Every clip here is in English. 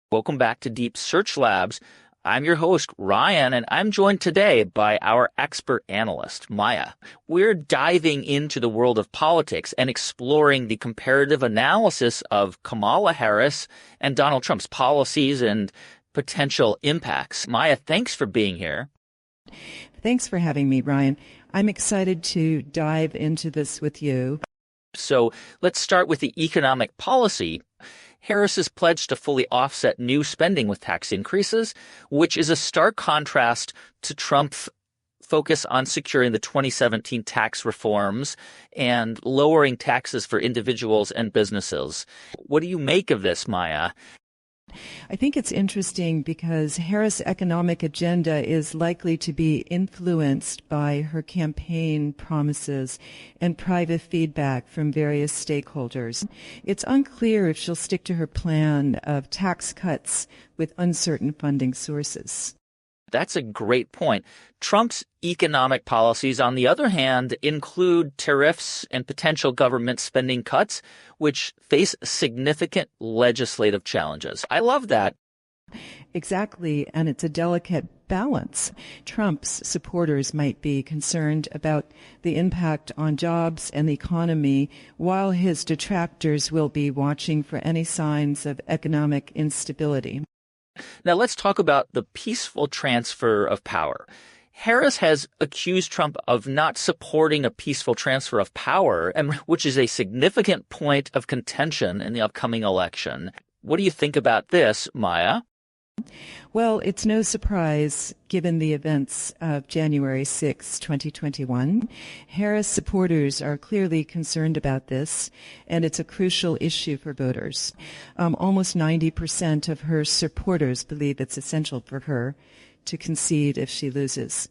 Welcome back to DeepSearch Labs. I'm your host, Ryan, and I'm joined today by our expert analyst, Maya. We're diving into the world of politics and exploring the comparative analysis of Kamala Harris and Donald Trump's policies and potential impacts. Maya, thanks for being here. Thanks for having me, Ryan. I'm excited to dive into this with you. So let's start with the economic policy. Harris has pledged to fully offset new spending with tax increases, which is a stark contrast to Trump's focus on securing the 2017 tax reforms and lowering taxes for individuals and businesses. What do you make of this, Maya? I think it's interesting because Harris' economic agenda is likely to be influenced by her campaign promises and private feedback from various stakeholders. It's unclear if she'll stick to her plan of tax cuts with uncertain funding sources. That's a great point. Trump's economic policies, on the other hand, include tariffs and potential government spending cuts, which face significant legislative challenges. I love that. Exactly, and it's a delicate balance. Trump's supporters might be concerned about the impact on jobs and the economy, while his detractors will be watching for any signs of economic instability. Now let's talk about the peaceful transfer of power. Harris has accused Trump of not supporting a peaceful transfer of power, and which is a significant point of contention in the upcoming election. What do you think about this, Maya? Well, it's no surprise, given the events of January 6, 2021. Harris supporters are clearly concerned about this, and it's a crucial issue for voters. Almost 90% of her supporters believe it's essential for her to concede if she loses.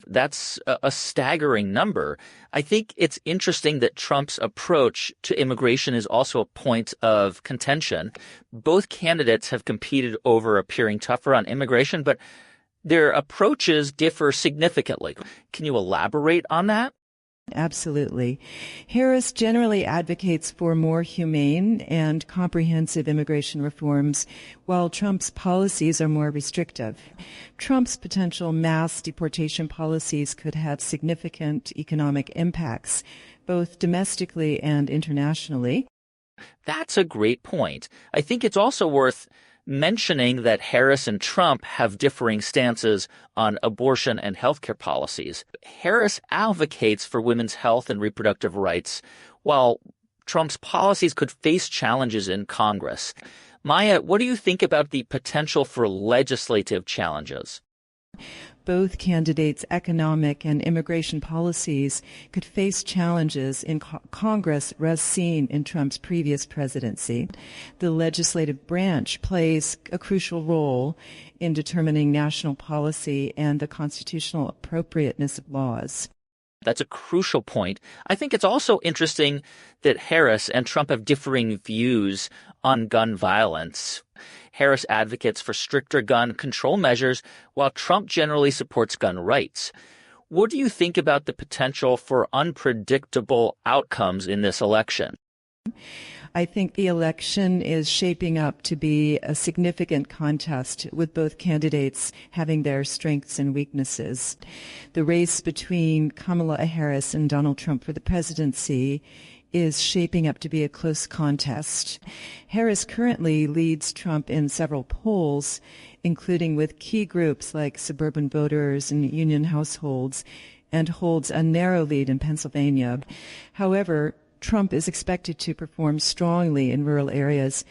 That's a staggering number. I think it's interesting that Trump's approach to immigration is also a point of contention. Both candidates have competed over appearing tougher on immigration, but their approaches differ significantly. Can you elaborate on that? Absolutely. Harris generally advocates for more humane and comprehensive immigration reforms, while Trump's policies are more restrictive. Trump's potential mass deportation policies could have significant economic impacts, both domestically and internationally. That's a great point. I think it's also worth mentioning that Harris and Trump have differing stances on abortion and healthcare policies. Harris advocates for women's health and reproductive rights, while Trump's policies could face challenges in Congress. Maya, what do you think about the potential for legislative challenges? Both candidates' economic and immigration policies could face challenges in Congress as seen in Trump's previous presidency. The legislative branch plays a crucial role in determining national policy and the constitutional appropriateness of laws. That's a crucial point. I think it's also interesting that Harris and Trump have differing views on gun violence. Harris advocates for stricter gun control measures, while Trump generally supports gun rights. What do you think about the potential for unpredictable outcomes in this election? I think the election is shaping up to be a significant contest, with both candidates having their strengths and weaknesses. The race between Kamala Harris and Donald Trump for the presidency is shaping up to be a close contest. Harris currently leads Trump in several polls, including with key groups like suburban voters and union households, and holds a narrow lead in Pennsylvania. However, Trump is expected to perform strongly in rural areas,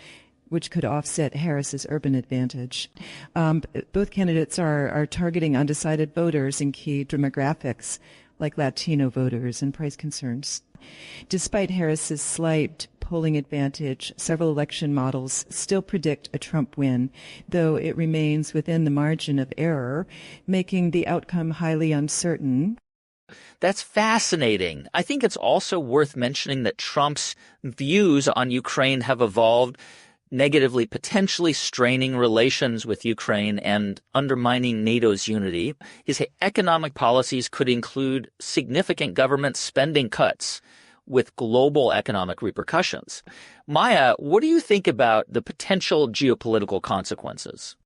which could offset Harris's urban advantage. Both candidates are targeting undecided voters in key demographics like Latino voters and price concerns. Despite Harris's slight polling advantage, several election models still predict a Trump win, though it remains within the margin of error, making the outcome highly uncertain. That's fascinating. I think it's also worth mentioning that Trump's views on Ukraine have evolved, negatively potentially straining relations with Ukraine and undermining NATO's unity. His economic policies could include significant government spending cuts, with global economic repercussions. Maya, what do you think about the potential geopolitical consequences?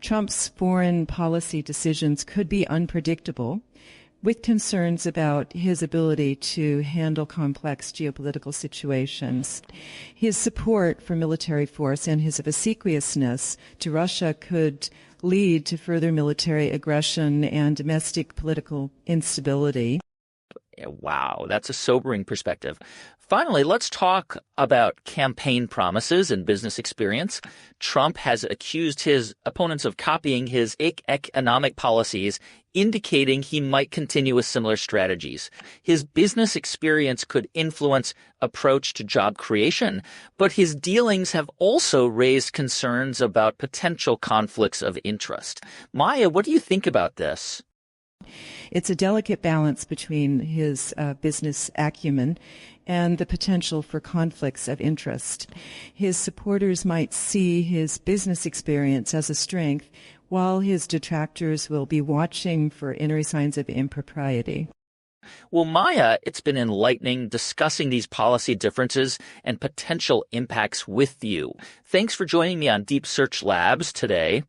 Trump's foreign policy decisions could be unpredictable, with concerns about his ability to handle complex geopolitical situations. His support for military force and his obsequiousness to Russia could lead to further military aggression and domestic political instability. Wow, that's a sobering perspective. Finally, let's talk about campaign promises and business experience. Trump has accused his opponents of copying his economic policies, indicating he might continue with similar strategies. His business experience could influence approach to job creation, but his dealings have also raised concerns about potential conflicts of interest. Maya, what do you think about this? It's a delicate balance between his business acumen and the potential for conflicts of interest. His supporters might see his business experience as a strength, while his detractors will be watching for any signs of impropriety. Well, Maya, it's been enlightening discussing these policy differences and potential impacts with you. Thanks for joining me on DeepSearch Labs today.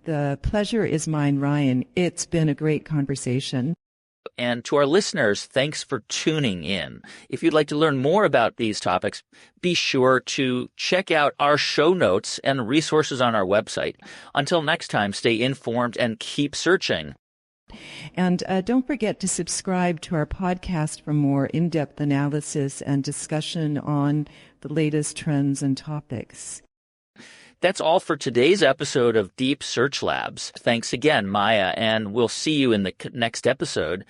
The pleasure is mine, Ryan. It's been a great conversation. And to our listeners, thanks for tuning in. If you'd like to learn more about these topics, be sure to check out our show notes and resources on our website. Until next time, stay informed and keep searching. And don't forget to subscribe to our podcast for more in-depth analysis and discussion on the latest trends and topics. That's all for today's episode of DeepSearch Labs. Thanks again, Maya, and we'll see you in the next episode.